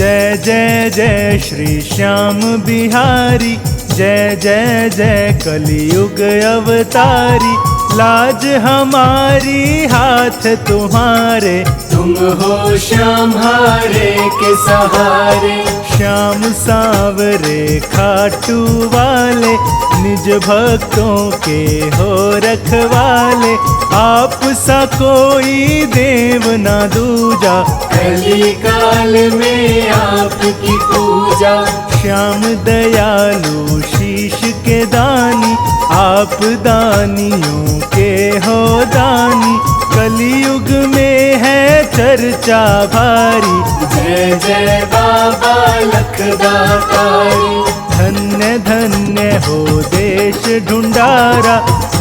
जय जय जय श्री श्याम बिहारी, जय जय जय कलियुग अवतारी। लाज हमारी हाथ तुम्हारे, तुम हो श्याम हारे के सहारे। श्याम सांवरे खाटू वाले, निज भक्तों के हो रखवाले। आप सा कोई देव ना दूजा, कली काल में आपकी पूजा। श्याम दयालु शीश के दानी, आप दानियों के हो दानी। कलियुग में है चर्चा भारी, जय जय बाबा लखदातारी। धन्य धन्य हो देश ढूंढारा,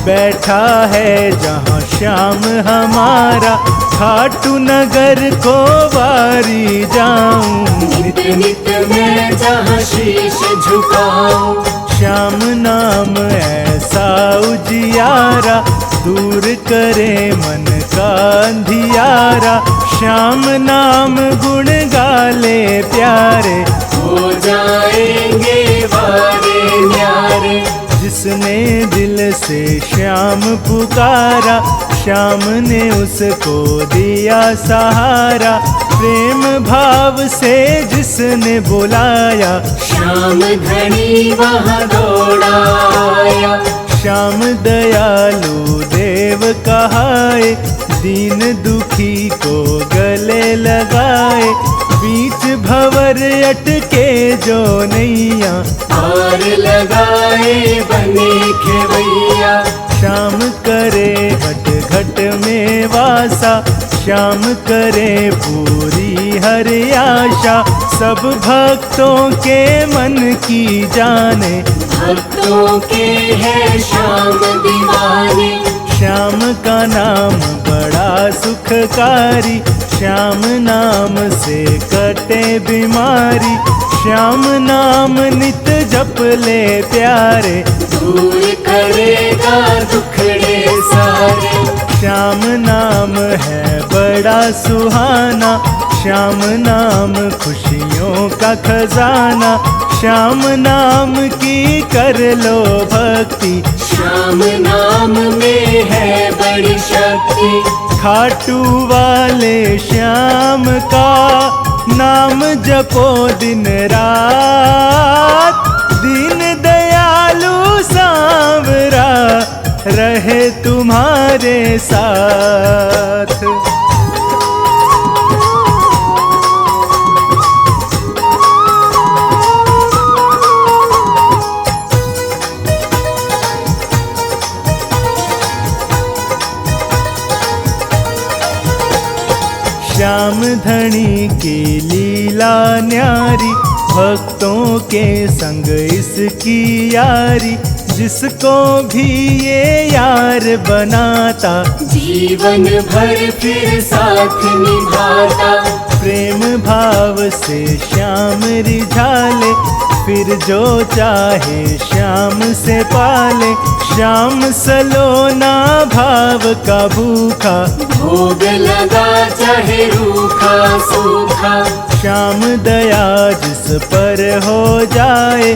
बैठा है जहाँ श्याम हमारा। खाटू नगर को वारी जाऊं, नित नित मैं जहाँ शीश झुकाऊं। श्याम नाम ऐसा उजियारा, दूर करे मन का अंधियारा। श्याम नाम गुण गाले प्यारे, हो जाएंगे वारे न्यारे। जिसने दिल से श्याम पुकारा, श्याम ने उसको दिया सहारा। प्रेम भाव से जिसने बुलाया, श्याम धनी वहाँ दौड़ाया। श्याम दयालु देव कहाए, दीन दुखी को गले लगाए। बीच भंवर अटके जो नैया, पार लगाए बने खेवैया। श्याम करे घट घट में वासा, श्याम करे पूरी हर आशा। सब भक्तों के मन की जाने, भक्तों के है श्याम दीवाने। श्याम का नाम बड़ा सुखकारी, श्याम नाम से कटे बीमारी। श्याम नाम नित जप ले प्यारे, दूर करेगा दुखड़े सारे। श्याम नाम है बड़ा सुहाना, श्याम नाम खुशियों का खजाना। श्याम नाम की कर लो भक्ति, श्याम नाम में है बड़ी शक्ति। खाटू वाले श्याम का नाम जपो दिन रात। दीन दयालु सांवरा रहे तुम्हारे साथ। श्याम धनी की लीला न्यारी, भक्तों के संग इसकी यारी। जिसको भी ये यार बनाता, जीवन भर फिर साथ निभाता। प्रेम भाव से श्याम रिझाले, फिर जो चाहे श्याम से पाले। श्याम सलोना भाव का भूखा, भोग लगा चाहे रूखा सूखा। श्याम दया जिस पर हो जाए,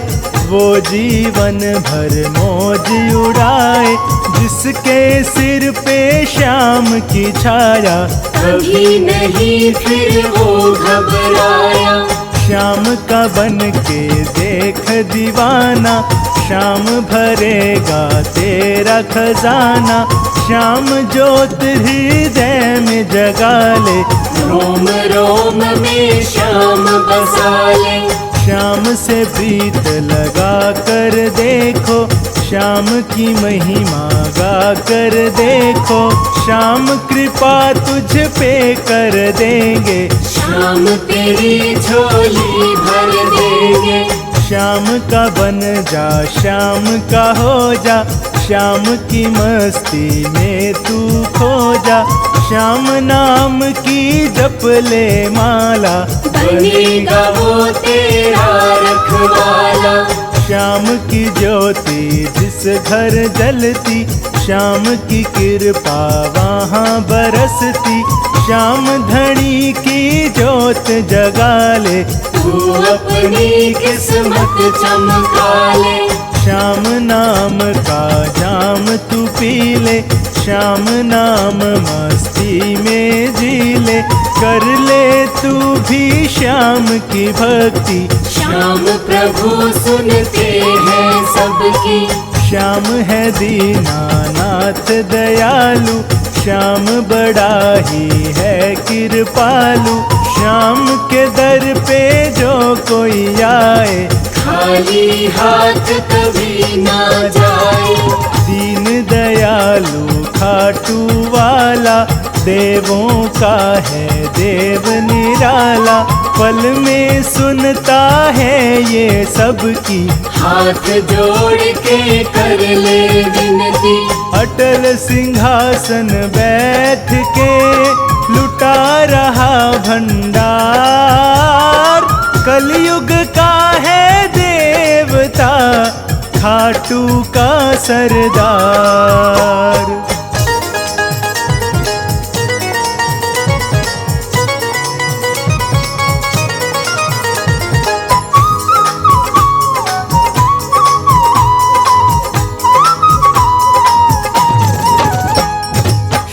वो जीवन भर मौज उड़ाए। जिसके सिर पे श्याम की छाया, कभी नहीं फिर वो घबराया। श्याम का बन के देख दीवाना, श्याम भरेगा तेरा खजाना। श्याम ज्योत हृदय में जगा ले, रोम रोम में श्याम बसा ले। श्याम से प्रीत लगा कर देखो, श्याम की महिमा गा कर देखो। श्याम कृपा तुझ पे कर देंगे, श्याम तेरी झोली भर देंगे। श्याम का बन जा, श्याम का हो जा। श्याम की मस्ती में तू खो जा। श्याम नाम की जप ले माला, बनेगा वो तेरा रखवाला। श्याम की ज्योति जिस घर जलती, श्याम की कृपा वहाँ बरसती। श्याम धनी की ज्योत जगा ले, तू अपनी किस्मत चमका ले। श्याम नाम का जाम तू पी ले, श्याम नाम मस्ती में जी ले, कर ले तू भी श्याम की भक्ति। श्याम प्रभु सुनते हैं सबकी। श्याम है दीनानाथ दयालु, श्याम बड़ा ही है कृपालु। श्याम के दर पे जो कोई आए, खाली हाथ कभी ना जाए। दीन दयालु खाटू वाला, देवों का है देव निराला। पल में सुनता है ये सबकी, हाथ जोड़ के कर ले विनती। अटल सिंहासन बैठ के लुटा रहा भंडार। कलयुग का है देवता, खाटू का सरदार।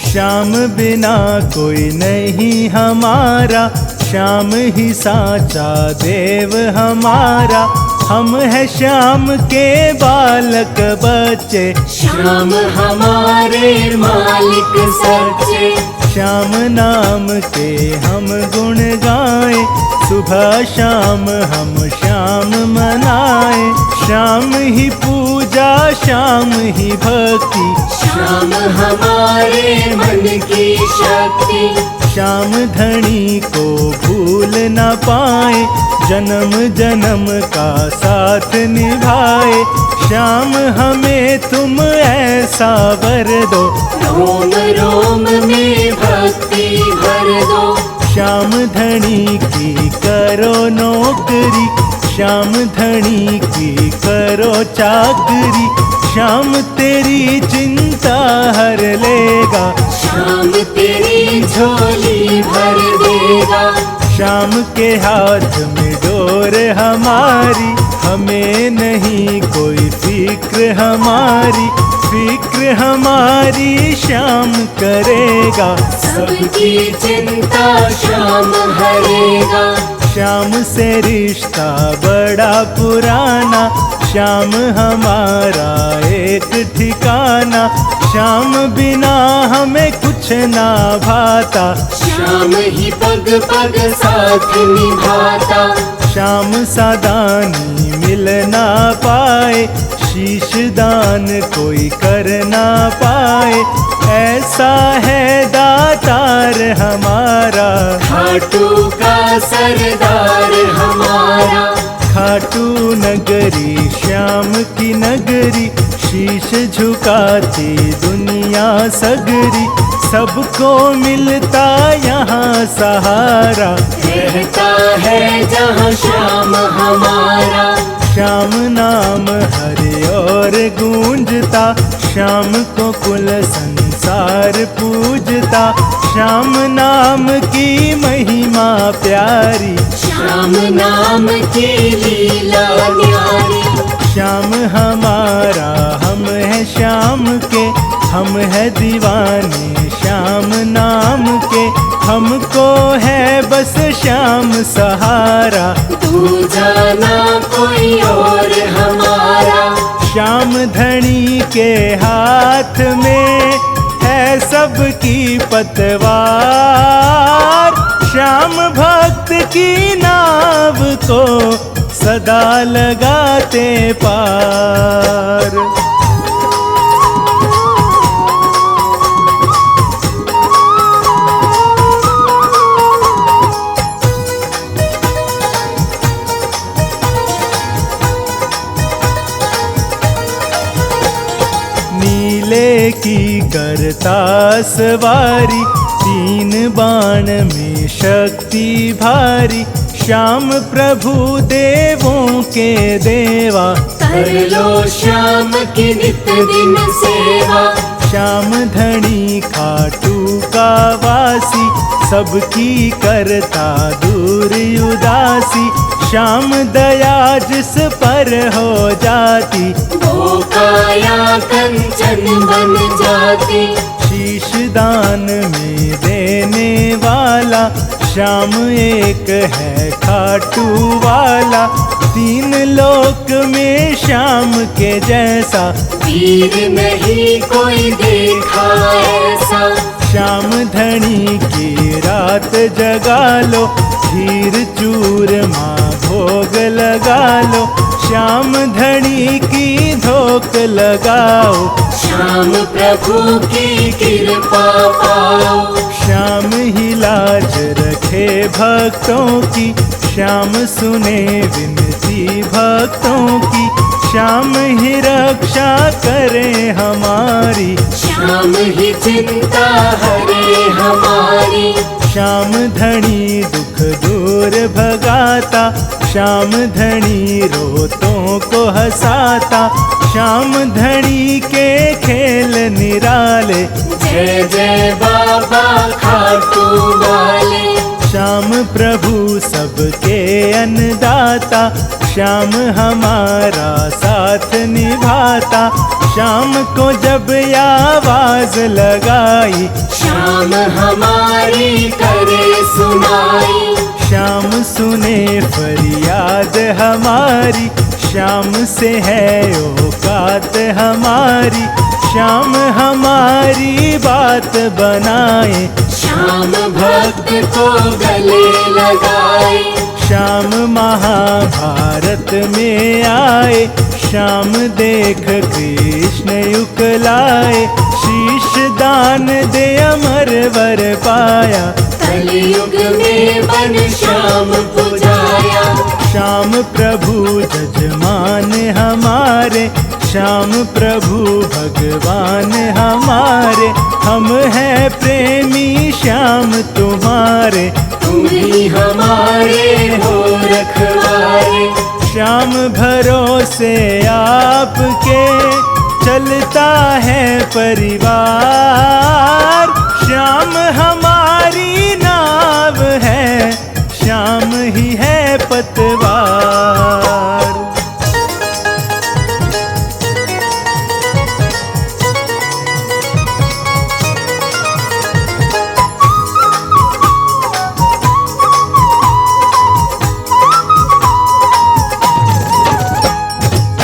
श्याम बिना कोई नहीं हमारा, श्याम ही साचा देव हमारा। हम है श्याम के बालक बच्चे, श्याम हमारे मालिक सच्चे। श्याम नाम के हम गुण गाएं, सुबह शाम हम श्याम मनाएं। श्याम ही पूजा, श्याम ही भक्ति, श्याम हमारे मन की शक्ति। श्याम धनी को भूल न पाए, जन्म जन्म का साथ निभाए। श्याम हमें तुम ऐसा वर दो, रोम रोम में भक्ति भर दो। श्याम धनी की करो नौकरी, श्याम धनी की करो चाकरी। श्याम तेरी चिंता हर लेगा, श्याम तेरी झोली भर देगा। श्याम के हाथ में डोर हमारी, हमें नहीं कोई फिक्र हमारी। फिक्र हमारी श्याम करेगा, सबकी चिंता श्याम हरेगा। श्याम से रिश्ता बड़ा पुराना, श्याम हमारा एक ठिकाना। श्याम बिना हमें कुछ ना भाता, श्याम ही पग पग साथ निभाता। श्याम सादानी मिल ना पाए, शीश दान कोई कर ना पाए। ऐसा है दातार हमारा, खाटू का सरदार हमारा। खाटू नगरी श्याम की नगरी, शीश झुकाती दुनिया सगरी। सबको मिलता यहाँ सहारा, रहता है जहाँ श्याम हमारा। श्याम नाम हरे और गूंजता, श्याम को कुल संसार पूजता। श्याम नाम की महिमा प्यारी, श्याम नाम की लीला न्यारी। श्याम हमारा हम है श्याम के, हम है दीवाने श्याम नाम के। हमको है बस श्याम सहारा, तू जाना कोई और हमारा। श्याम धनी के हाथ में है सबकी पतवार। श्याम भक्त की नाव को सदा लगाते पार। नीले की करता सवारी, तीन बाण में शक्ति भारी। श्याम प्रभु देवों के देवा, कर लो श्याम की नित दिन सेवा। श्याम धनी खाटू का वासी, सबकी करता दूर उदासी, श्याम दया जिस पर हो जाती, वो काया कंचन बन जाती। शीश दान में देने वाला, श्याम एक है खाटू वाला, तीन लोक में श्याम के जैसा, वीर नहीं कोई देखा ऐसा। श्याम धनी की रात जगा लो, खीर चूरमा भोग लगा लो, श्याम धनी की धोक लगाओ, श्याम प्रभु की कृपा पाओ। श्याम ही लाज रखे भक्तों की, श्याम सुने विनती भक्तों की, श्याम ही रक्षा करे हमारी, श्याम ही चिंता हरे हमारी। श्याम धनी दुख दूर भगाता, श्याम धनी रोतों को हंसाता, श्याम धनी के खेल निराले, जय जय बाबा खाटू वाले। श्याम प्रभु सबके अन्नदाता, श्याम हमारा साथ निभाता, श्याम को जब आवाज लगाई, श्याम हमारी करे सुनाई। श्याम सुने फरियाद हमारी, श्याम से है औकात हमारी, श्याम हमारी बात बनाए, श्याम भक्त को गले लगाए। श्याम महाभारत में आए, श्याम देख कृष्ण युकलाए, शीश दान दे अमर वर पाया, कलयुग में बन श्याम पुजाया। श्याम प्रभु जजमान हमारे, श्याम प्रभु भगवान हमारे, हम हैं प्रेमी श्याम तुम्हारे, तुम ही हमारे हो रखवारे। श्याम भरोसे आपके चलता है परिवार, श्याम हमारी नाव है, श्याम ही है पतवार।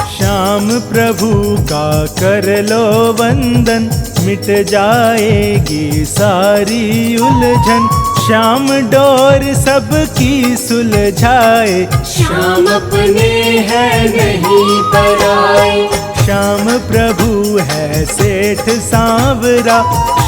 श्याम प्रभु का कर लो वंदन, मिट जाएगी सारी उलझन, श्याम डोर सबकी सुलझाए, श्याम अपने है नहीं पराए। श्याम प्रभु है सेठ सांवरा,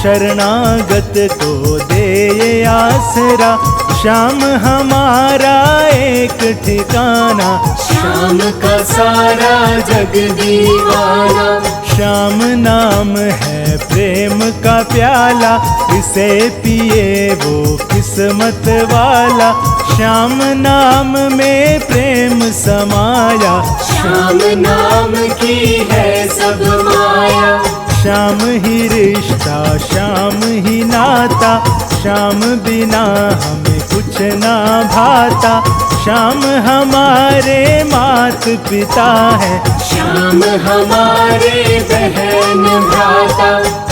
शरणागत को दे ये आसरा, श्याम हमारा एक ठिकाना, श्याम का सारा जग दीवाना। श्याम नाम है प्रेम का प्याला, इसे पिए वो किस्मत वाला, श्याम नाम में प्रेम समाया, श्याम नाम की है सब माया। श्याम ही रिश्ता श्याम ही नाता, श्याम बिना हमें कुछ ना भाता, श्याम हमारे मात पिता है, श्याम हमारे बहन भ्राता।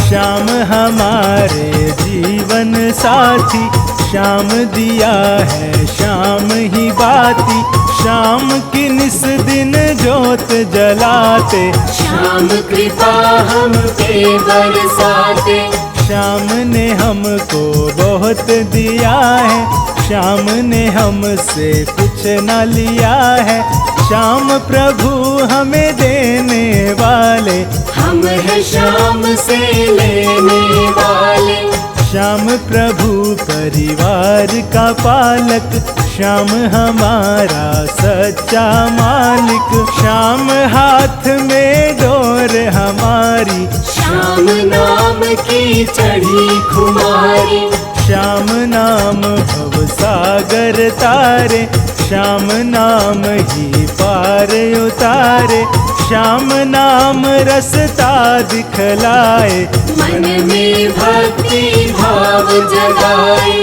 श्याम हमारे जीवन साथी, श्याम दिया है श्याम ही बाती, श्याम की निस दिन जोत जलाते, श्याम कृपा हम पे बरसाते। श्याम ने हमको बहुत दिया है, श्याम ने हमसे कुछ न लिया है, श्याम प्रभु हमें देने वाले, हम है श्याम से लेने वाले। श्याम प्रभु परिवार का पालक, श्याम हमारा सच्चा मालिक, श्याम हाथ में डोर हमारी, श्याम नाम की चढ़ी खुमारी। श्याम नाम भव सागर तारे, श्याम नाम ही पार उतारे, श्याम नाम रसता दिखलाए, मन में भक्ति भाव जगाए।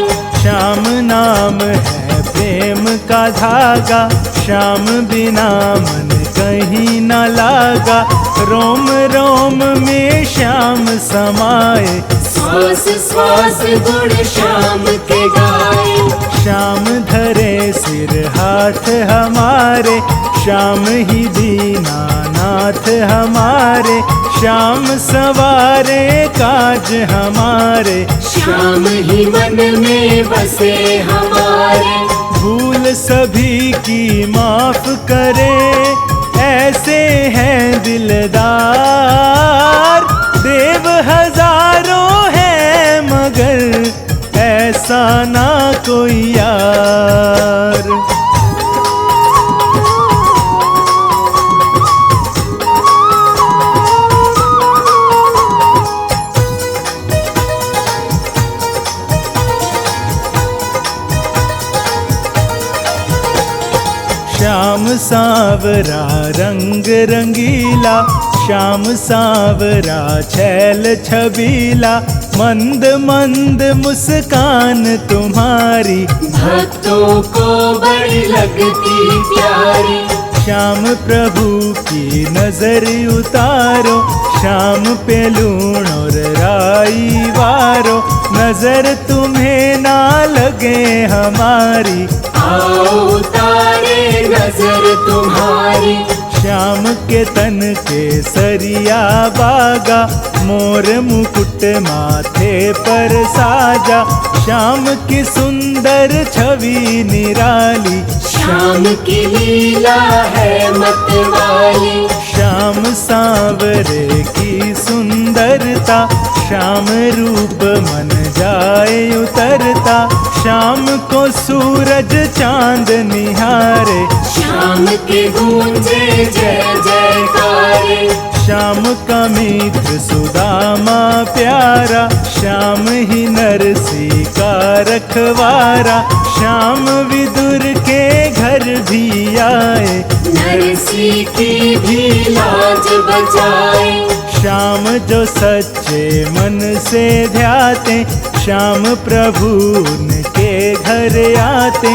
श्याम नाम है प्रेम का धागा, श्याम बिना मन कहीं न लागा। रोम रोम में श्याम समाए, श्वास श्वास गुण श्याम के गाए। श्याम धरे सिर हाथ हमारे, श्याम ही दीनानाथ हमारे। श्याम सवारे काज हमारे, श्याम ही मन में बसे हमारे। भूल सभी की माफ करे, ऐसे हैं दिलदार। देव हजारों हैं मगर ऐसा ना कोई यार। श्याम सावरा रंग रंगीला, श्याम सावरा छैल छबीला। मंद मंद मुस्कान तुम्हारी, भक्तों को बड़ी लगती प्यारी। श्याम प्रभु की नजर उतारो, श्याम पे लूण और राई वारो। नजर तुम्हें ना लगे हमारी, आओ उतारे नजर तुम्हारी। श्याम के तन के सरिया बागा, मोर मुकुट माथे पर साजा। श्याम की सुंदर छवि निराली, श्याम की लीला है मतवाली। श्याम सांवरे की सुंदरता, श्याम रूप मन जाए उतरता। श्याम को सूरज चांद निहारे, श्याम के गूंजे जय जयकारे। श्याम का मित्र सुदामा प्यारा, श्याम ही नरसी का रखवारा। श्याम विदुर के घर भी आए, नरसी की भी लाज बचाए। श्याम जो सच्चे मन से ध्याते, श्याम प्रभु उनके घर आते।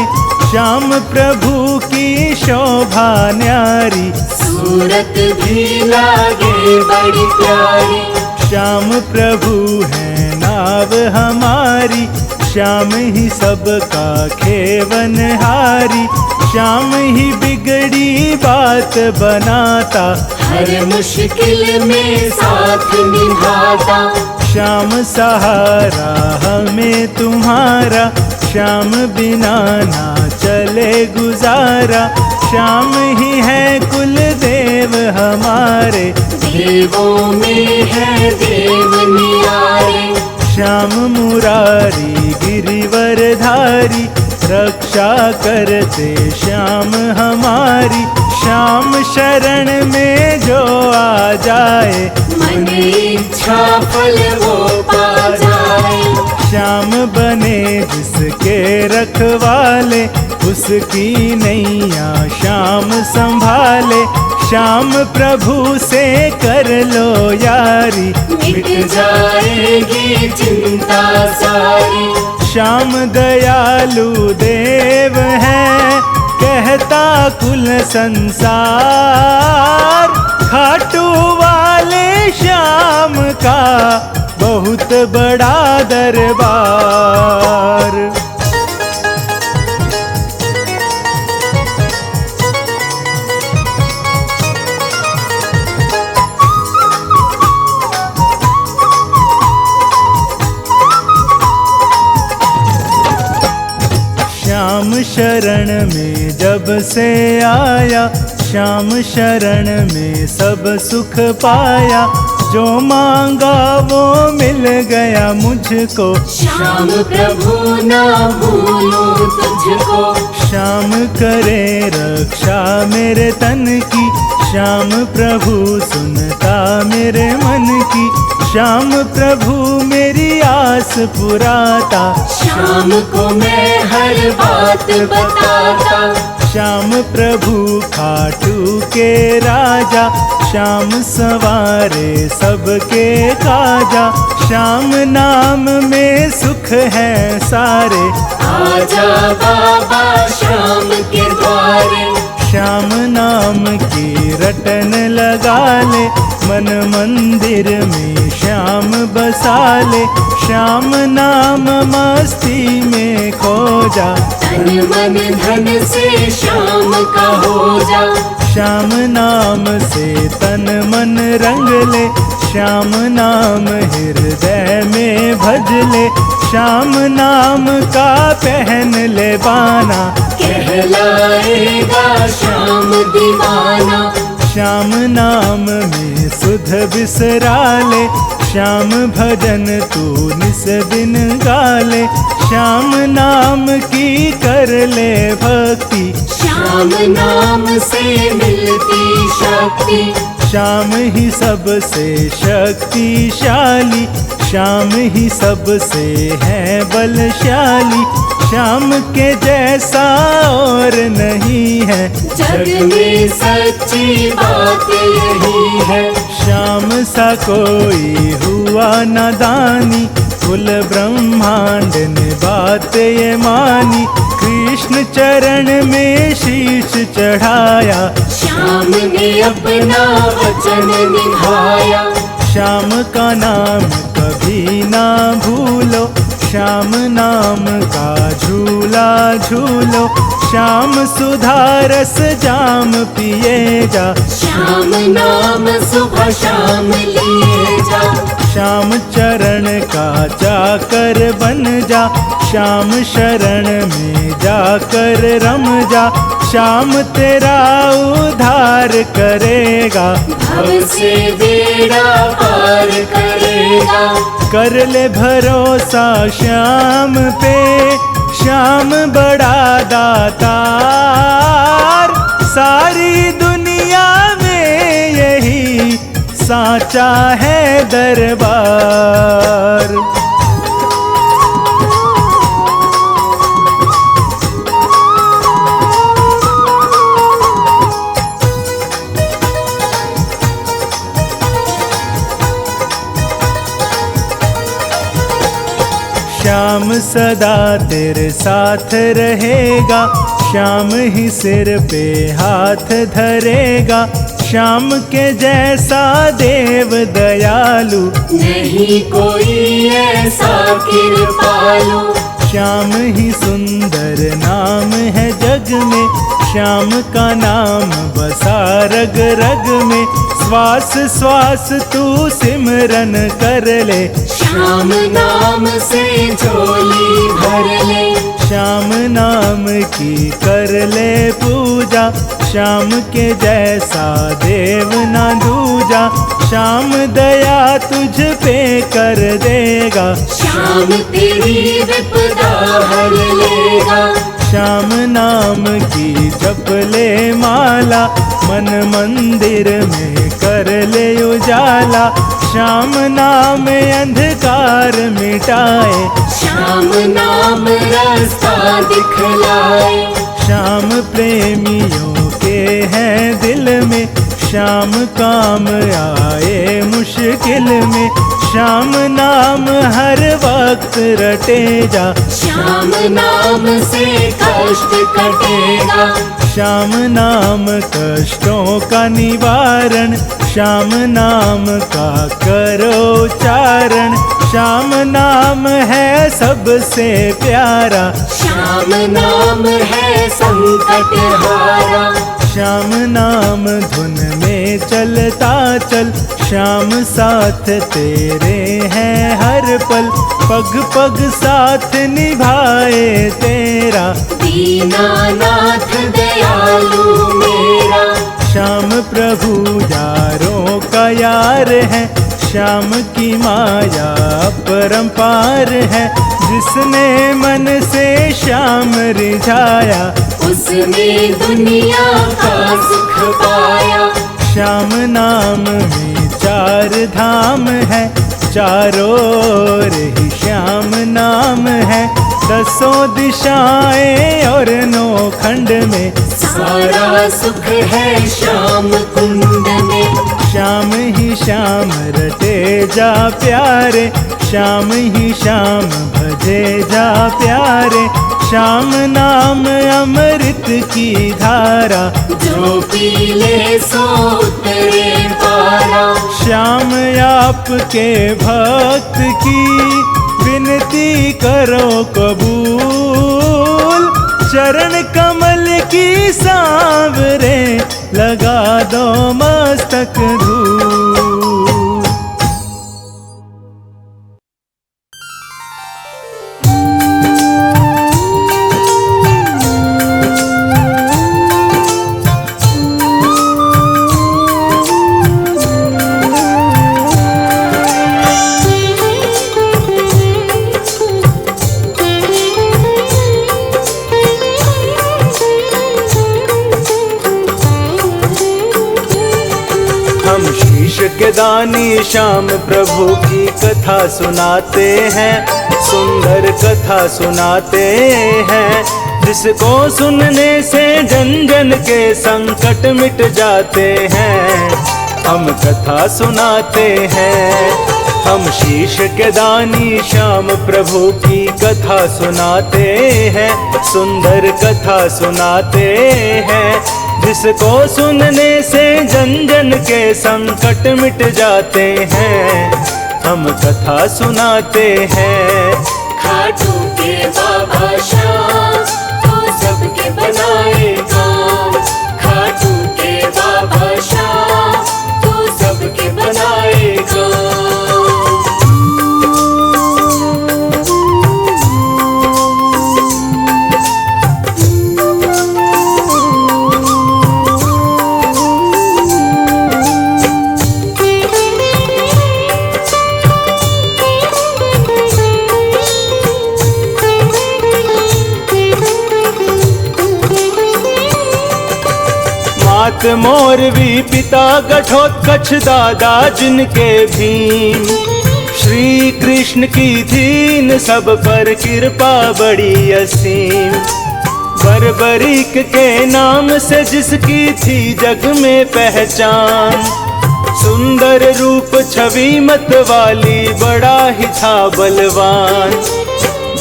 श्याम प्रभु की शोभा न्यारी, सूरत भी लागे बड़ी प्यारी। श्याम प्रभु है नाव हमारी, श्याम ही सबका खेवनहारी। श्याम ही बिगड़ी बात बनाता, हर मुश्किल में साथ निभाता। श्याम सहारा हमें तुम्हारा, श्याम बिना ना चले गुजारा। श्याम ही है कुल देव हमारे, देवों में है देव नियारे। श्याम मुरारी गिरिवरधारी, रक्षा करते श्याम हमारी। श्याम शरण में जो आ जाए, मन इच्छा फल वो पा जाए। श्याम बने जिसके रखवाले, उसकी नैया श्याम संभाले। श्याम प्रभु से कर लो यारी, मिट जाएगी चिंता सारी। श्याम दयालु देव है, कहता कुल संसार। खाटू वाले श्याम का बहुत बड़ा दरबार। श्याम शरण में जब से आया, श्याम शरण में सब सुख पाया। जो मांगा वो मिल गया मुझको, श्याम प्रभु ना भूलूं तुझको। श्याम करे रक्षा मेरे तन की, श्याम प्रभु सुनता मेरे मन की। श्याम प्रभु मेरी आस पुराता, श्याम को मैं हर बात बताता। श्याम प्रभु खाटू के राजा, श्याम संवारे सबके काजा, श्याम नाम में सुख है सारे। आजा बाबा श्याम के द्वारे, श्याम नाम की रटन लगा ले, मन मंदिर में श्याम बसा ले। श्याम नाम मस्ती में खो जा, तन मन धन से श्याम का हो जा। श्याम नाम से तन मन रंग ले, श्याम नाम हृदय में भज ले। श्याम नाम का पहन ले बाना, कहलाएगा श्याम दीवाना। श्याम नाम में सुध बिसरा ले, श्याम भजन तू निस दिन गाले। श्याम नाम की कर ले भक्ति, श्याम नाम से मिलती शक्ति। श्याम ही सबसे शक्तिशाली, श्याम ही सबसे है बलशाली। श्याम के जैसा और नहीं है, जग में सच्ची बात यही है। श्याम सा कोई हुआ न दानी, कुल ब्रह्मांड ने बात ये मानी। कृष्ण चरण में शीश चढ़ाया, श्याम ने अपना वचन निभाया। श्याम का नाम कभी ना भूलो, श्याम नाम का झूला झूलो। श्याम सुधारस जाम पिए जा, श्याम नाम सुबह शाम लिए जा। श्याम चरण का जाकर बन जा, श्याम शरण में जाकर रम जा। श्याम तेरा उद्धार करेगा, भव से बेड़ा पार करेगा। कर ले भरोसा श्याम पे, श्याम बड़ा दातार। सारी दुनिया में यही साचा है दरबार। श्याम सदा तेरे साथ रहेगा, श्याम ही सिर पे हाथ धरेगा। श्याम के जैसा देव दयालु नहीं कोई ऐसा कृपालु। श्याम ही सुंदर नाम है जग में, श्याम का नाम बसा रग रग में। श्वास श्वास तू सिमरन कर ले, श्याम नाम से झोली भर ले। श्याम नाम की कर ले पूजा, श्याम के जैसा देव ना दूजा। श्याम दया तुझ पे कर देगा, श्याम तेरी विपदा हर लेगा। श्याम नाम की जप ले माला, मन मंदिर में कर ले उजाला। श्याम नाम अंधकार मिटाए, श्याम नाम रास्ता दिखलाए। श्याम प्रेमियों के हैं दिल में, श्याम काम आए मुश्किल में। श्याम नाम हर वक्त रटे जा, श्याम नाम से कष्ट कटेगा। श्याम नाम कष्टों का निवारण, श्याम नाम का करो उच्चारण। श्याम नाम है सबसे प्यारा, श्याम नाम है संकट हारा। श्याम नाम धुन में चलता चल, श्याम साथ तेरे हैं हर पल। पग पग साथ निभाए तेरा, दीनानाथ दयालु मेरा। श्याम प्रभु यारों का यार है, श्याम की माया अपरंपार है। जिसने मन से श्याम रिझाया, उसने दुनिया का सुख पाया। श्याम नाम में चार धाम है, चारों ओर ही श्याम नाम है। दसों दिशाएं और नौ खंड में, सारा सुख है श्याम कुंड में। श्याम ही श्याम रटे जा प्यारे, श्याम ही श्याम भजे जा प्यारे। श्याम नाम अमृत की धारा, जो पी ले सो उतरे पारा। श्याम आपके भक्त की विनती करो कबूल, चरण कमल की सांवरे लगा दो मस्तक धूल। के दानी श्याम प्रभु की कथा सुनाते हैं, सुंदर कथा सुनाते हैं। जिसको सुनने से जन जन के संकट मिट जाते हैं, हम कथा सुनाते हैं। हम शीश के दानी श्याम प्रभु की कथा सुनाते हैं, सुंदर कथा सुनाते हैं। जिसको सुनने से जन जन के संकट मिट जाते हैं, हम कथा सुनाते हैं। खाटू के बाबा श्याम तो सबके बनाए काम, खाटू के बाबा श्याम तो सबके बनाए काम। मात मोरवी पिता घटोत्कच दादा जिनके भीम, श्री कृष्ण की थीन सब पर कृपा बड़ी असीम। बर्बरीक के नाम से जिसकी थी जग में पहचान, सुंदर रूप छवि मत वाली बड़ा ही था बलवान।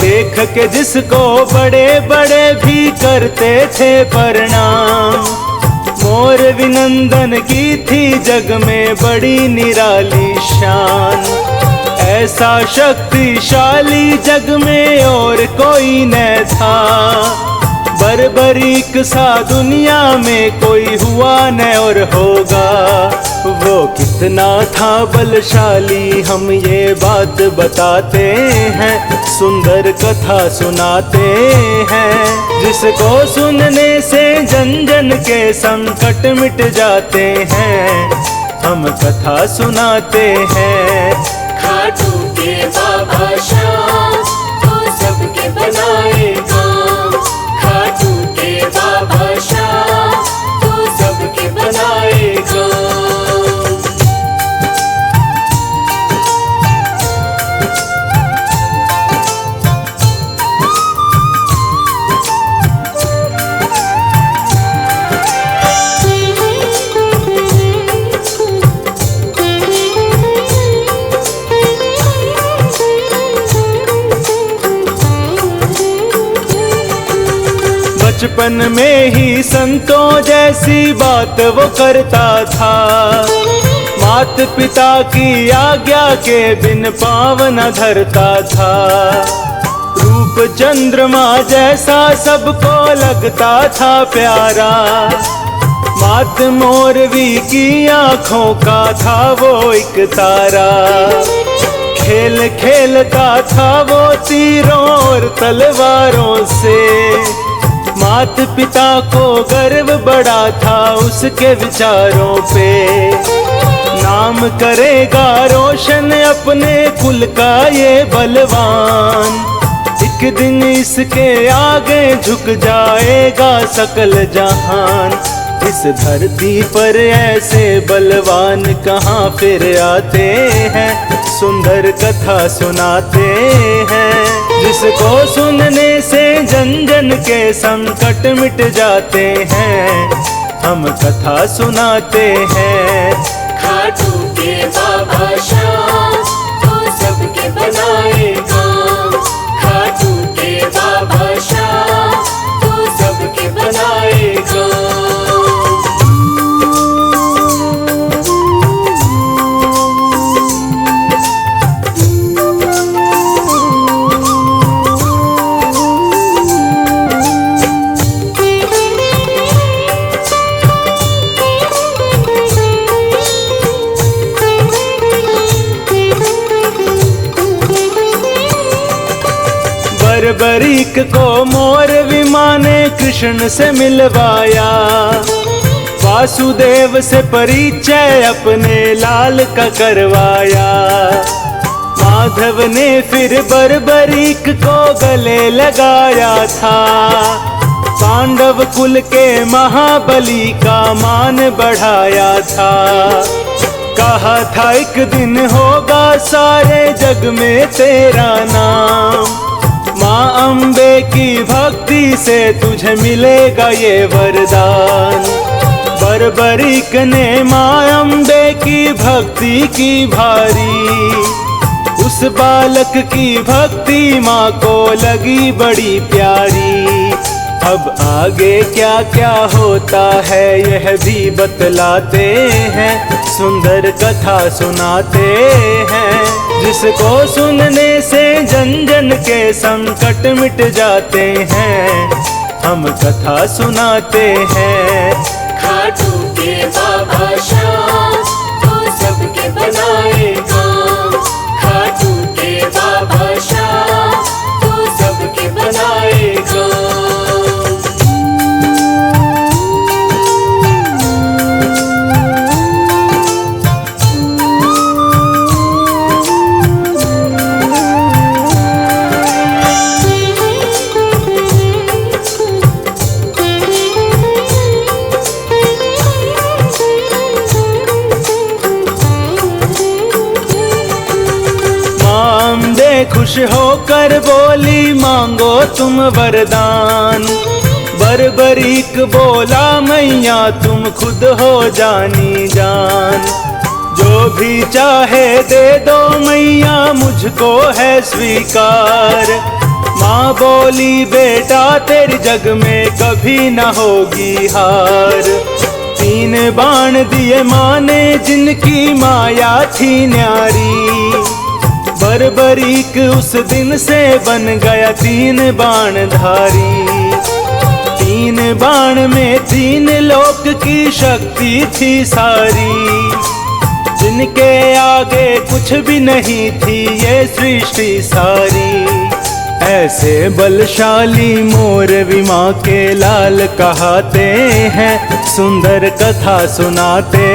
देख के जिसको बड़े बड़े भी करते थे प्रणाम, मोर विनंदन की थी जग में बड़ी निराली शान। ऐसा शक्तिशाली जग में और कोई न था, बर्बरीक सा दुनिया में कोई हुआ न और होगा। वो कितना था बलशाली हम ये बात बताते हैं, सुंदर कथा सुनाते हैं। जिसको सुनने से जन जन के संकट मिट जाते हैं, हम कथा सुनाते हैं। खाटू के बाबा श्याम तो सबके बनाए काम, खाटू के बाबा श्याम तो सबके बनाए काम। बचपन में ही संतों जैसी बात वो करता था, मात पिता की आज्ञा के बिन पाँव न धरता था। रूप चंद्रमा जैसा सबको लगता था प्यारा, मात मोरवी की आँखों का था वो एक तारा। खेल खेलता था वो तीरों और तलवारों से, मात पिता को गर्व बड़ा था उसके विचारों पे। नाम करेगा रोशन अपने कुल का ये बलवान, एक दिन इसके आगे झुक जाएगा सकल जहान। इस धरती पर ऐसे बलवान कहाँ फिर आते हैं, सुंदर कथा सुनाते हैं। जिसको सुनने से जन जन के संकट मिट जाते हैं, हम कथा सुनाते हैं। खाटू के बाबा श्याम तो सबके बनाए काम। खाटू के बाबा श्याम तो सबके बनाए काम। बरीक को मोर विमान ने कृष्ण से मिलवाया। वासुदेव से परिचय अपने लाल का करवाया। माधव ने फिर बरबरीक को गले लगाया था। पांडव कुल के महाबली का मान बढ़ाया था। कहा था एक दिन होगा सारे जग में तेरा नाम। माँ अम्बे की भक्ति से तुझे मिलेगा ये वरदान। बरबरीक ने माँ अम्बे की भक्ति की भारी। उस बालक की भक्ति माँ को लगी बड़ी प्यारी। अब आगे क्या क्या होता है यह भी बतलाते हैं। सुंदर कथा सुनाते हैं जिसको सुनने से जन जन के संकट मिट जाते हैं। हम कथा सुनाते हैं। खाटू के बाबा श्याम तो सबके बनाए काम। खाटू के बाबा श्याम तो सबके बनाए काम। खुश होकर बोली मांगो तुम वरदान। बरबरीक बोला मैया तुम खुद हो जानी जान। जो भी चाहे दे दो मैया मुझको है स्वीकार। माँ बोली बेटा तेरे जग में कभी न होगी हार। 3 बाण दिए माँ ने जिनकी माया थी न्यारी। बरबरीक उस दिन से बन गया 3 बाण धारी। 3 बाण में 3 लोक की शक्ति थी सारी। जिनके आगे कुछ भी नहीं थी ये सृष्टि सारी। ऐसे बलशाली मोर विमा के लाल कहाते हैं। सुंदर कथा सुनाते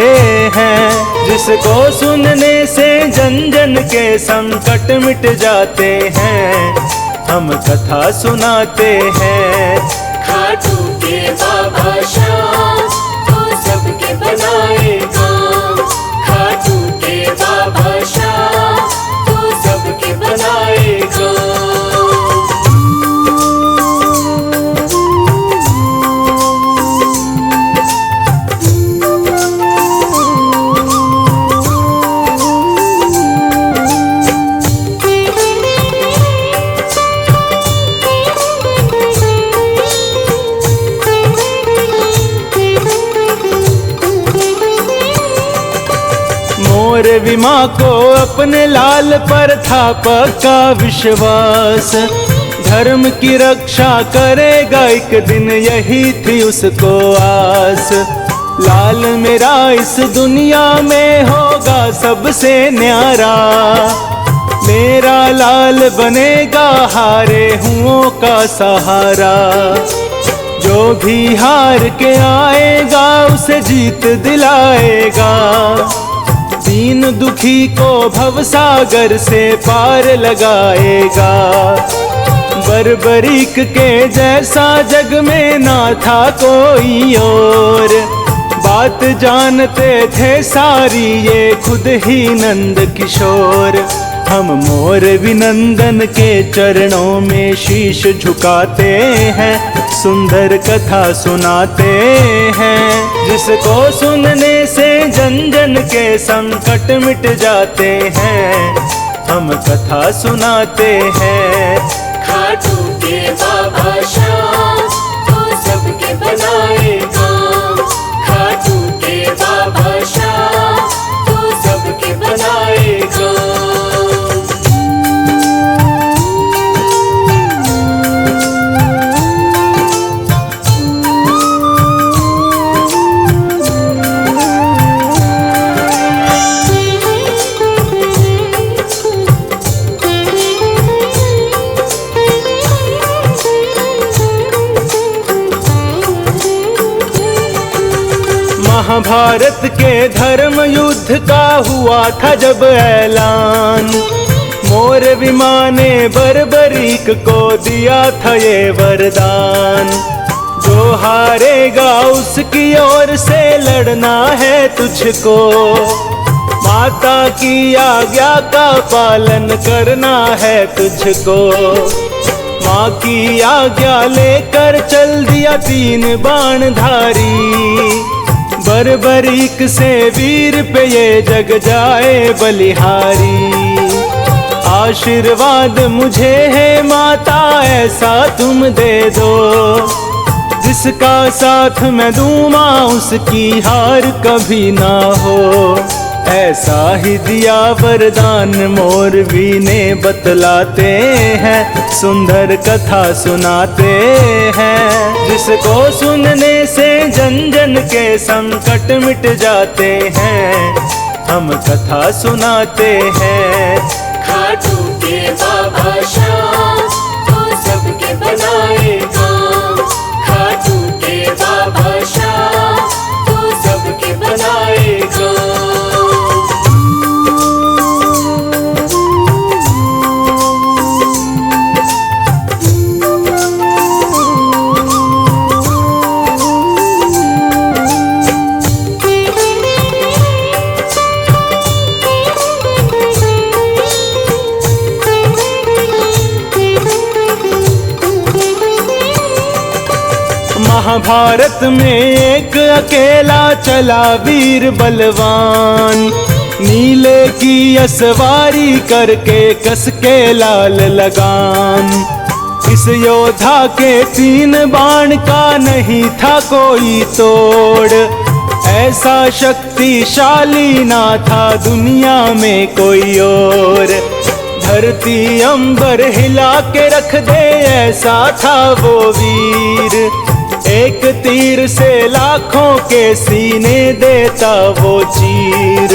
हैं जिसको सुनने से जन जन के संकट मिट जाते हैं। हम कथा सुनाते हैं। खाटू के बाबा श्याम तो सबके बनाए काम। खाटू के बाबा श्याम तो सबके बनाए काम। मोर विमा को अपने लाल पर था पक्का विश्वास। धर्म की रक्षा करेगा एक दिन यही थी उसको आस। लाल मेरा इस दुनिया में होगा सबसे न्यारा। मेरा लाल बनेगा हारे हुओं का सहारा। जो भी हार के आएगा उसे जीत दिलाएगा। दीन दुखी को भवसागर से पार लगाएगा। बरबरीक के जैसा जग में ना था कोई और। बात जानते थे सारी ये खुद ही नंद किशोर। हम मोर विनंदन के चरणों में शीश झुकाते हैं। सुंदर कथा सुनाते हैं जिसको सुनने से जन जन के संकट मिट जाते हैं, हम कथा सुनाते हैं। खाटू के बाबा श्याम तो सबके बनाए काम, खाटू के बाबा श्याम तो सबके बनाए काम। महाभारत के धर्म युद्ध का हुआ था जब ऐलान, मोरविमा ने बर्बरीक को दिया था ये वरदान। जो हारेगा उसकी ओर से लड़ना है तुझको, माता की आज्ञा का पालन करना है तुझको। माँ की आज्ञा लेकर चल दिया 3 बाणधारी, बर्बरीक से वीर पे ये जग जाए बलिहारी। आशीर्वाद मुझे है माता ऐसा तुम दे दो, जिसका साथ मैं दूँ माँ उसकी हार कभी ना हो। ऐसा ही दिया वरदान मोरवी ने बतलाते हैं, सुंदर कथा सुनाते हैं। जिसको सुनने से जन जन के संकट मिट जाते हैं, हम कथा सुनाते हैं। खाटू के बाबा श्याम तो सबके बनाए काम, खाटू के बाबा श्याम तो सबके बनाए काम। महाभारत में एक अकेला चला वीर बलवान, नीले की असवारी करके कस के लाल लगाम। इस योद्धा के 3 बाण का नहीं था कोई तोड़, ऐसा शक्तिशाली ना था दुनिया में कोई और। धरती अंबर हिला के रख दे ऐसा था वो वीर, एक तीर से लाखों के सीने देता वो चीर।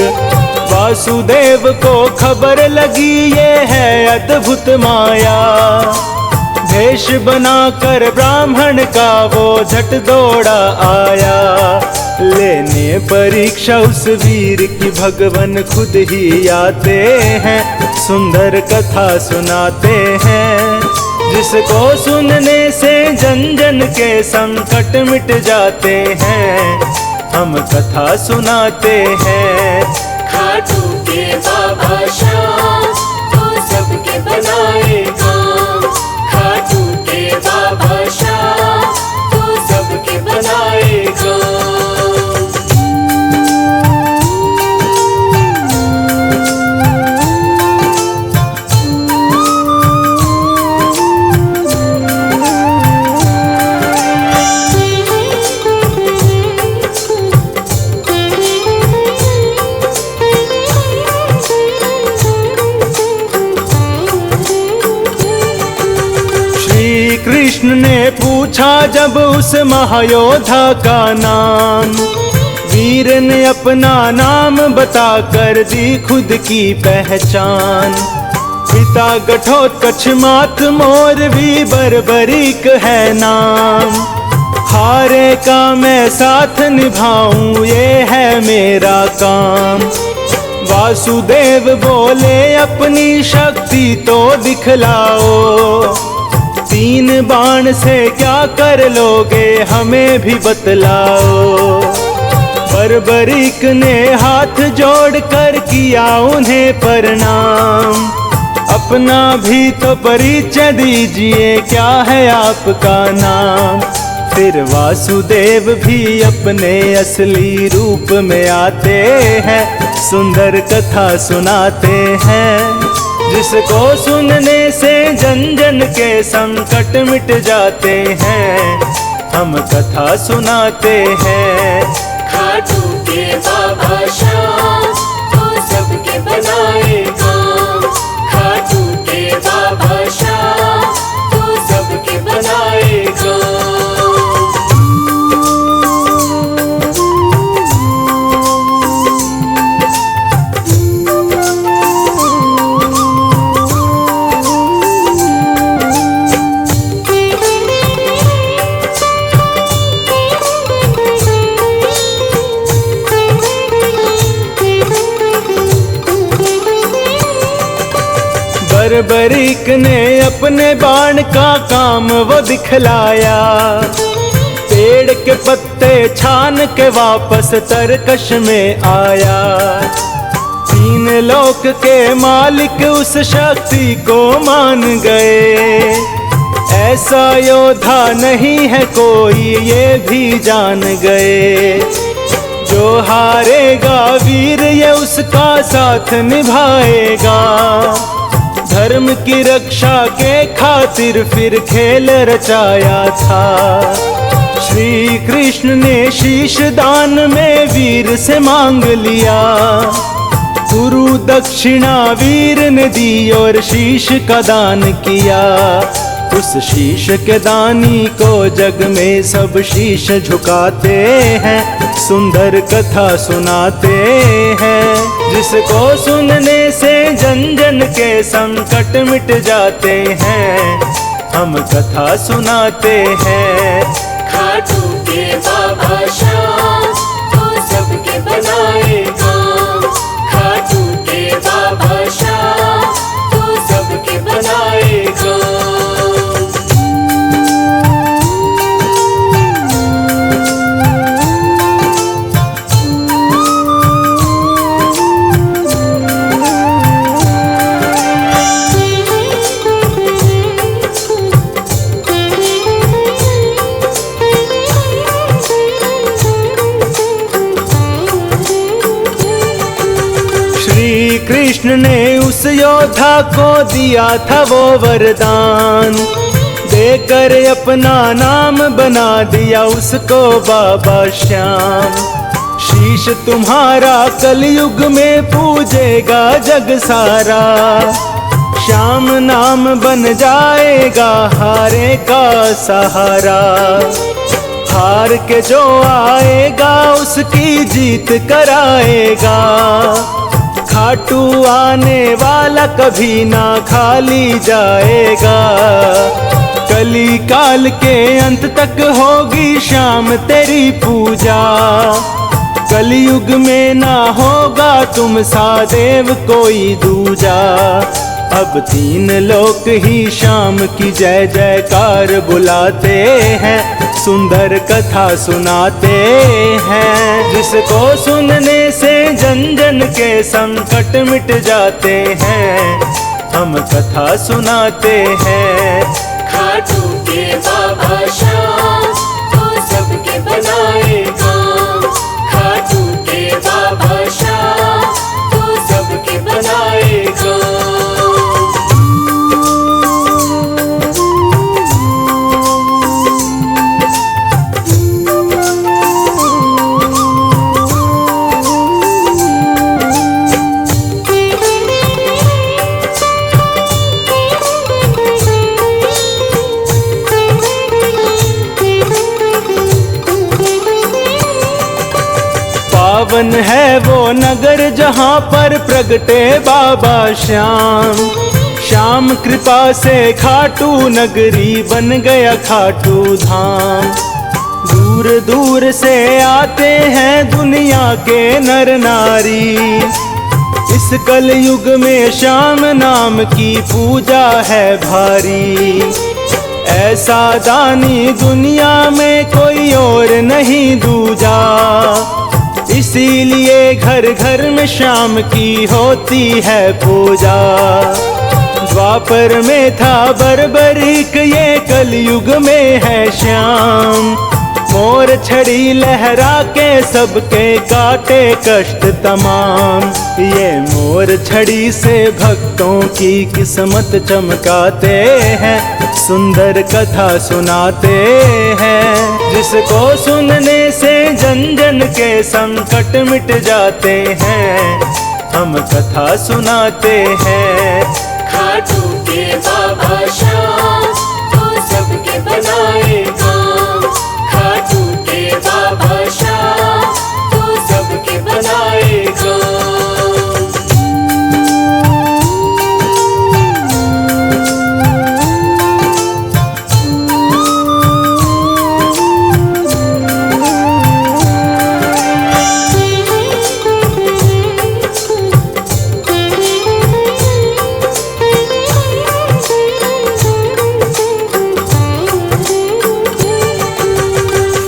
वासुदेव को खबर लगी ये है अद्भुत माया, भेष बनाकर ब्राह्मण का वो झट दौड़ा आया। लेने परीक्षा उस वीर की भगवान खुद ही आते हैं, सुंदर कथा सुनाते हैं। जिसको सुनने से जन जन के संकट मिट जाते हैं, हम कथा सुनाते हैं। खाटू के बाबा श्याम तो सबके बनाए काम, खाटू के बाबा श्याम तो सबके बनाए काम। कृष्ण ने पूछा जब उस महायोद्धा का नाम, वीर ने अपना नाम बताकर दी खुद की पहचान। पिता घटोत्कच मात मोरवी बर्बरीक है नाम, हारे का मैं साथ निभाऊं ये है मेरा काम। वासुदेव बोले अपनी शक्ति तो दिखलाओ, 3 बाण से क्या कर लोगे हमें भी बतलाओ। बर्बरीक ने हाथ जोड़कर किया उन्हें प्रणाम, अपना भी तो परिचय दीजिए क्या है आपका नाम। फिर वासुदेव भी अपने असली रूप में आते हैं, सुंदर कथा सुनाते हैं। जिसको सुनने से जन जन के संकट मिट जाते हैं, हम कथा सुनाते हैं। खाटू के बाबा श्याम तो सबके बनाए काम, खाटू के बाबा श्याम तो सबके बनाए काम। बर्बरीक ने अपने बाण का काम वो दिखलाया, पेड़ के पत्ते छान के वापस तरकश में आया। तीन लोक के मालिक उस शक्ति को मान गए, ऐसा योद्धा नहीं है कोई ये भी जान गए। जो हारेगा वीर ये उसका साथ निभाएगा, धर्म की रक्षा के खातिर फिर खेल रचाया था। श्री कृष्ण ने शीश दान में वीर से मांग लिया, गुरु दक्षिणा वीर ने दी और शीश का दान किया। उस शीश के दानी को जग में सब शीश झुकाते हैं, सुंदर कथा सुनाते हैं। जिसको सुनने से जन जन के संकट मिट जाते हैं, हम कथा सुनाते हैं। खाटू के बाबा श्याम तो सबके बनाए काम, खाटू के बाबा श्याम तो सबके बनाए काम। कृष्ण ने उस योद्धा को दिया था वो वरदान, देकर अपना नाम बना दिया उसको बाबा श्याम। शीश तुम्हारा कलयुग में पूजेगा जग सारा, श्याम नाम बन जाएगा हारे का सहारा। हार के जो आएगा उसकी जीत कराएगा, खाटू आने वाला कभी ना खाली जाएगा। कली काल के अंत तक होगी श्याम तेरी पूजा, कलयुग में ना होगा तुम सा देव कोई दूजा। अब तीन लोक ही श्याम की जय जयकार बुलाते हैं, सुंदर कथा सुनाते हैं। जिसको सुनने से जन जन के संकट मिट जाते हैं, हम कथा सुनाते हैं। खाटू के बाबा श्याम तो सबके बनाए काम, खाटू के बाबा श्याम तो सबके बनाए काम। पावन है वो नगर जहाँ पर प्रगटे बाबा श्याम। श्याम कृपा से खाटू नगरी बन गया खाटू धाम। दूर दूर से आते हैं दुनिया के नर नारी, इस कलयुग में श्याम नाम की पूजा है भारी। ऐसा दानी दुनिया में कोई और नहीं दूजा, इसीलिए घर घर में श्याम की होती है पूजा। द्वापर में था बर्बरीक, ये कलयुग में है श्याम। मोर छड़ी लहरा के सबके काटे कष्ट तमाम। ये मोर छड़ी से भक्तों की किस्मत चमकाते हैं, सुंदर कथा सुनाते हैं। जिसको सुनने से जन जन के संकट मिट जाते हैं, हम कथा सुनाते हैं। खाटू के बाबा श्याम तो सबके बनाए काम। खाटू के बाबा श्याम तो सबके बनाए काम।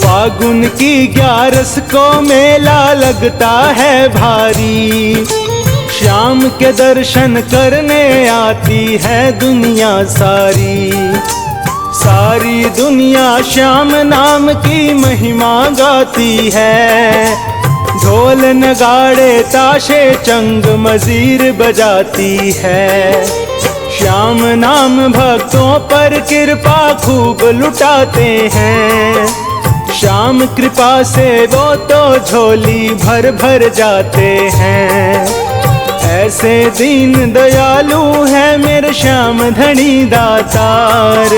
फागुन की 11 को मेला लगता है भारी। श्याम के दर्शन करने आती है दुनिया सारी। सारी दुनिया श्याम नाम की महिमा गाती है। ढोल नगाड़े ताशे चंग मजीर बजाती है। श्याम नाम भक्तों पर कृपा खूब लुटाते हैं। श्याम कृपा से वो तो झोली भर भर जाते हैं। ऐसे दीन दयालु है मेरे श्याम धनी दातार,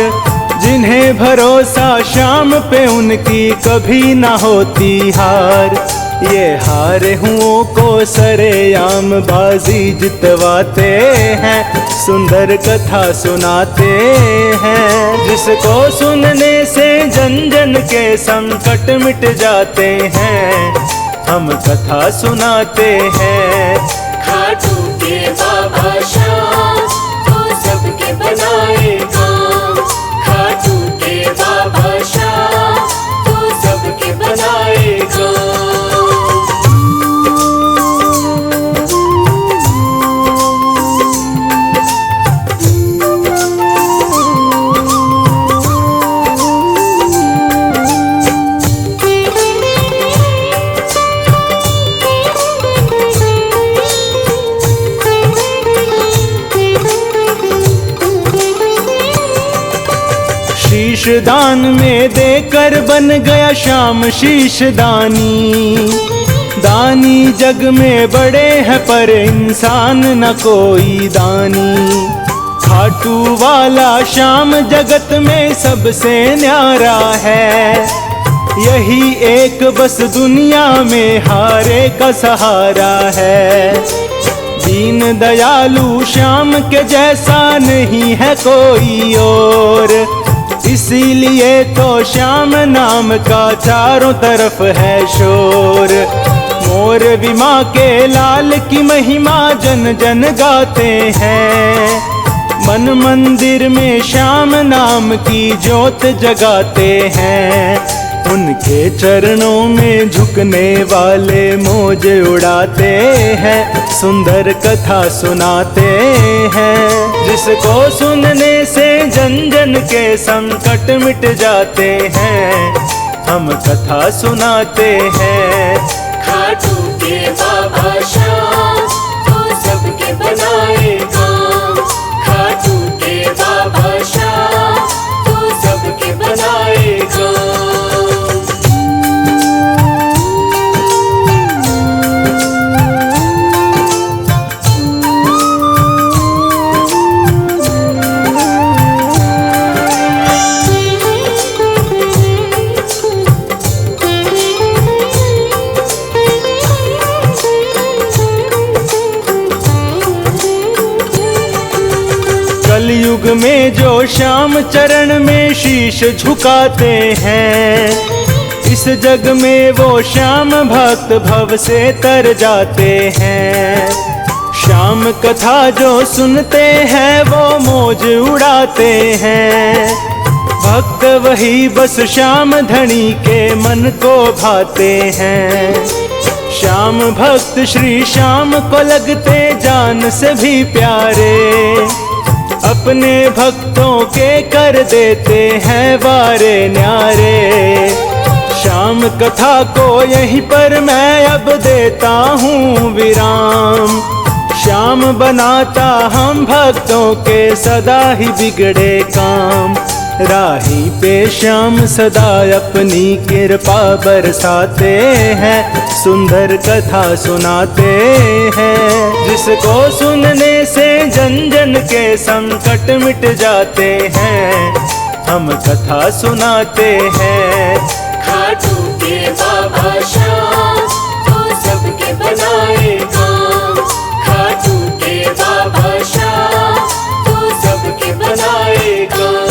जिन्हें भरोसा श्याम पे उनकी कभी ना होती हार। ये हारे हुओं को सरेआम बाजी जितवाते हैं, सुंदर कथा सुनाते हैं। जिसको सुनने से जन जन के संकट मिट जाते हैं, हम कथा सुनाते हैं। खाटू के बाबा श्याम तो सबके बनाए काम। खाटू के बाबा श्याम तो सबके बनाए काम। शीश दान में देकर बन गया श्याम शीश दानी। दानी जग में बड़े हैं पर इंसान न कोई दानी। खाटू वाला श्याम जगत में सबसे न्यारा है। यही एक बस दुनिया में हारे का सहारा है। दीन दयालु श्याम के जैसा नहीं है कोई और, इसीलिए तो श्याम नाम का चारों तरफ है शोर। मोर विमा के लाल की महिमा जन जन गाते हैं। मन मंदिर में श्याम नाम की ज्योत जगाते हैं। उनके चरणों में झुकने वाले मौज उड़ाते हैं, सुंदर कथा सुनाते हैं। जिसको सुनने से जन जन के संकट मिट जाते हैं, हम कथा सुनाते हैं। खाटू के बाबा श्याम तो सबके बनाए काम। खाटू के बाबा श्याम तो सबके बनाए काम। कलयुग में जो श्याम चरण में शीश झुकाते हैं, इस जग में वो श्याम भक्त भव से तर जाते हैं। श्याम कथा जो सुनते हैं वो मौज उड़ाते हैं। भक्त वही बस श्याम धनी के मन को भाते हैं। श्याम भक्त श्री श्याम को लगते जान से भी प्यारे। अपने भक्तों के कर देते हैं वारे न्यारे। श्याम कथा को यहीं पर मैं अब देता हूँ विराम। श्याम बनाता हम भक्तों के सदा ही बिगड़े काम। राही पे श्याम सदा अपनी कृपा बरसाते हैं, सुंदर कथा सुनाते हैं। जिसको सुनने से जन जन के संकट मिट जाते हैं, हम कथा सुनाते हैं। खाटू के बाबा श्याम तो सबके बनाए काम। खाटू के बाबा श्याम तो सबके बनाए काम।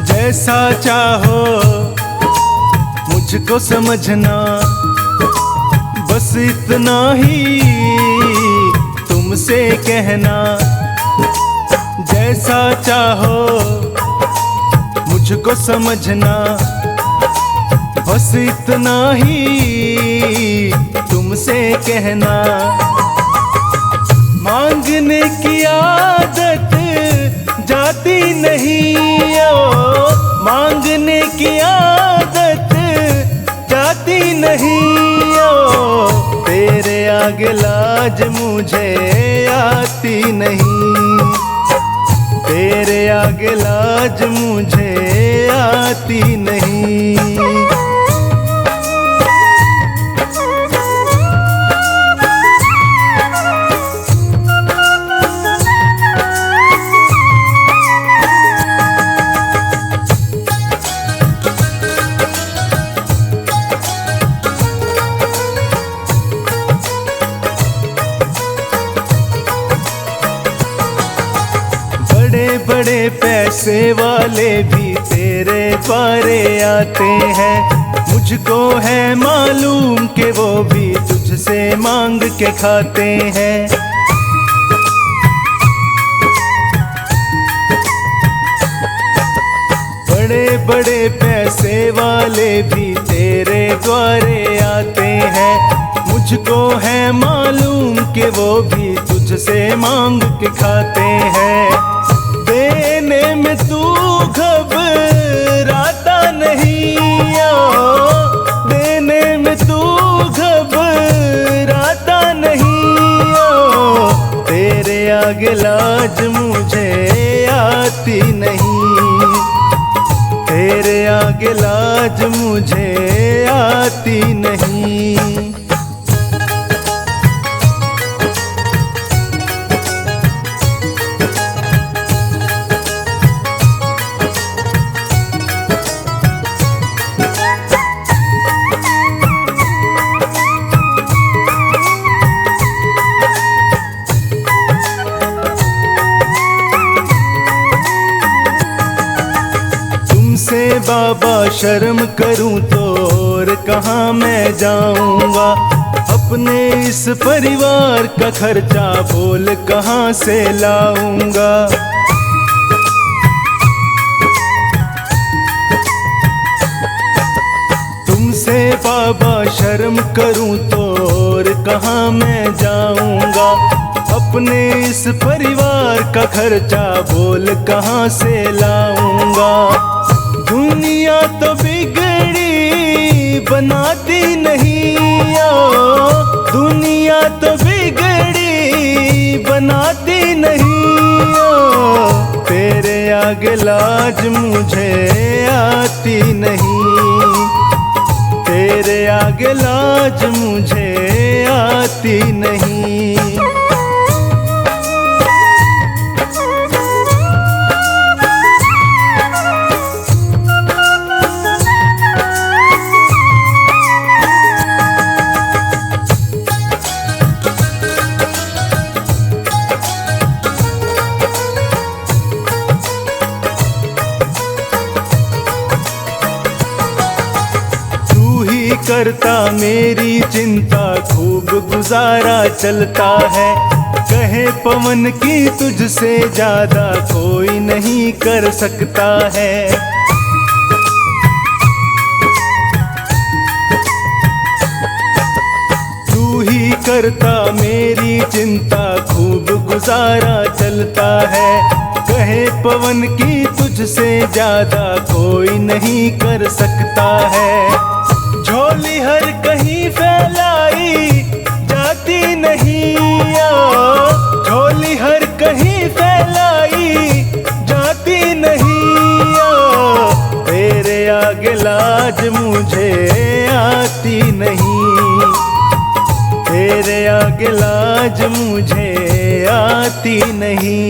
जैसा चाहो मुझको समझना, बस इतना ही तुमसे कहना। जैसा चाहो मुझको समझना, बस इतना ही तुमसे कहना। मांगने की आदत जाती नहीं ओ, मांगने की आदत जाती नहीं ओ। तेरे आगे लाज मुझे आती नहीं, तेरे आगे लाज मुझे आती नहीं। बड़े पैसे वाले भी तेरे द्वारे आते हैं। मुझको है मालूम कि वो भी तुझसे मांग के खाते हैं। बड़े बड़े पैसे वाले भी तेरे द्वारे आते हैं। मुझको है मालूम कि वो भी तुझसे मांग के खाते हैं। देने में तू घबराता नहीं ओ, देने में तू घबराता नहीं ओ। तेरे आगे लाज मुझे आती नहीं, तेरे आगे लाज मुझे आती नहीं। बाबा शर्म करूं तो और कहाँ मैं जाऊंगा। अपने इस परिवार का खर्चा बोल कहाँ से लाऊंगा। तुमसे बाबा शर्म करूं तो और कहाँ मैं जाऊंगा। अपने इस परिवार का खर्चा बोल कहाँ से लाऊंगा। दुनिया तो बिगड़ी बनाती नहीं ओ, दुनिया तो बिगड़ी बनाती नहीं ओ। तेरे आगे लाज मुझे आती नहीं, तेरे आगे लाज मुझे आती नहीं। करता मेरी चिंता खूब गुजारा चलता है। कहे पवन की तुझसे ज्यादा कोई नहीं कर सकता है। तू ही करता मेरी चिंता खूब गुजारा चलता है। कहे पवन की तुझसे ज्यादा कोई नहीं कर सकता है। झोली हर कहीं फैलाई जाती नहीं, झोली हर कहीं फैलाई जाती नहीं। तेरे आगे लाज मुझे आती नहीं, तेरे आगे लाज मुझे आती नहीं।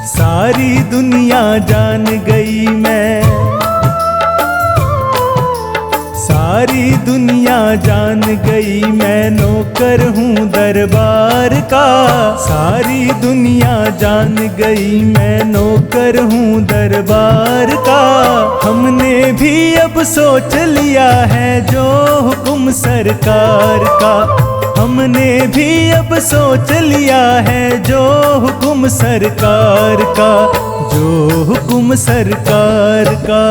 सारी दुनिया जान गई मैं, सारी दुनिया जान गई मैं नौकर हूँ दरबार का। सारी दुनिया जान गई मैं नौकर हूँ दरबार का। हमने भी अब सोच लिया है जो हुक्म सरकार का। हमने भी अब सोच लिया है जो हुक्म सरकार का, जो हुक्म सरकार का।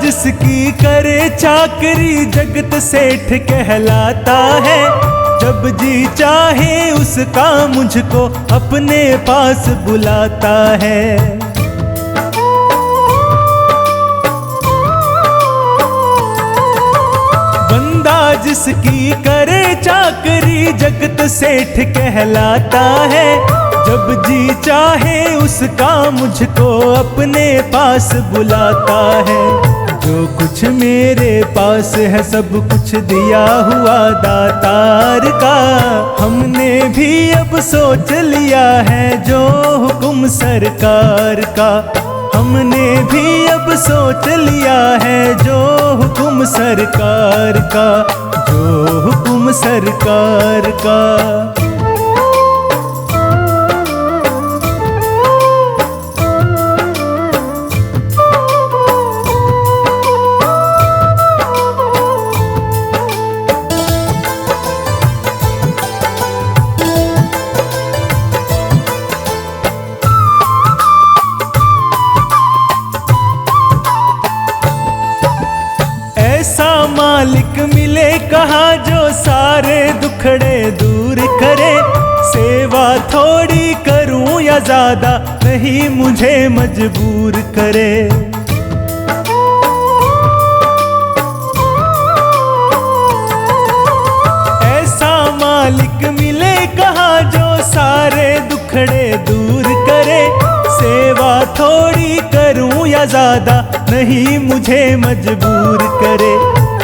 जिसकी करे चाकरी जगत सेठ कहलाता है। जब जी चाहे उसका मुझको अपने पास बुलाता है। बंदा जिसकी करे चाकरी जगत सेठ कहलाता है। जब जी चाहे उसका मुझको अपने पास बुलाता है। जो कुछ मेरे पास है सब कुछ दिया हुआ दातार का। हमने भी अब सोच लिया है जो हुक्म सरकार का। हमने भी अब सोच लिया है जो हुक्म सरकार का, जो हुक्म सरकार का। मालिक मिले कहाँ जो सारे दुखड़े दूर करे। सेवा थोड़ी करूं या ज्यादा नहीं मुझे मजबूर करे। ऐसा मालिक मिले कहाँ जो सारे दुखड़े दूर करे। सेवा थोड़ी करूं या ज्यादा नहीं मुझे मजबूर करे।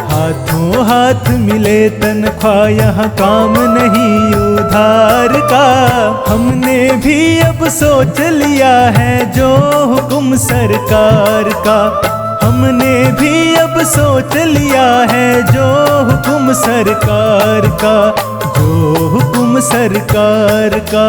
हाथों हाथ मिले तनख्वाह यहाँ काम नहीं उधार का। हमने भी अब सोच लिया है जो हुक्म सरकार का। हमने भी अब सोच लिया है जो हुक्म सरकार का, जो हुक्म सरकार का।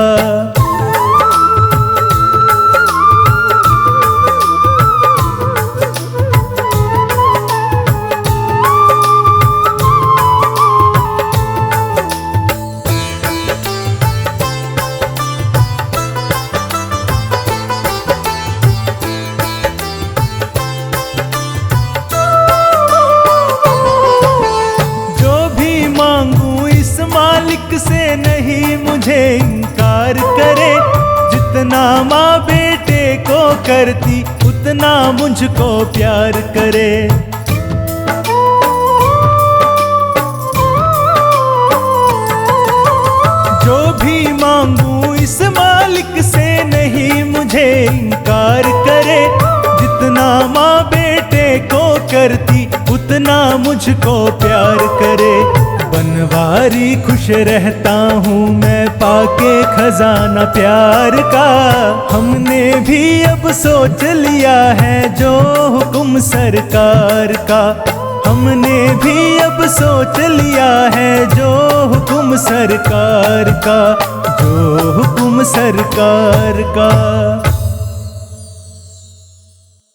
मालिक से नहीं मुझे इनकार करे। जितना माँ बेटे को करती उतना मुझको प्यार करे। जो भी मांगू इस मालिक से नहीं मुझे इनकार करे। जितना माँ बेटे को करती उतना मुझको प्यार करे। बनवारी खुश रहता हूँ मैं पाके खजाना प्यार का। हमने भी अब सोच लिया है जो हुक्म सरकार का। हमने भी अब सोच लिया है जो हुक्म सरकार का, जो हुक्म सरकार का।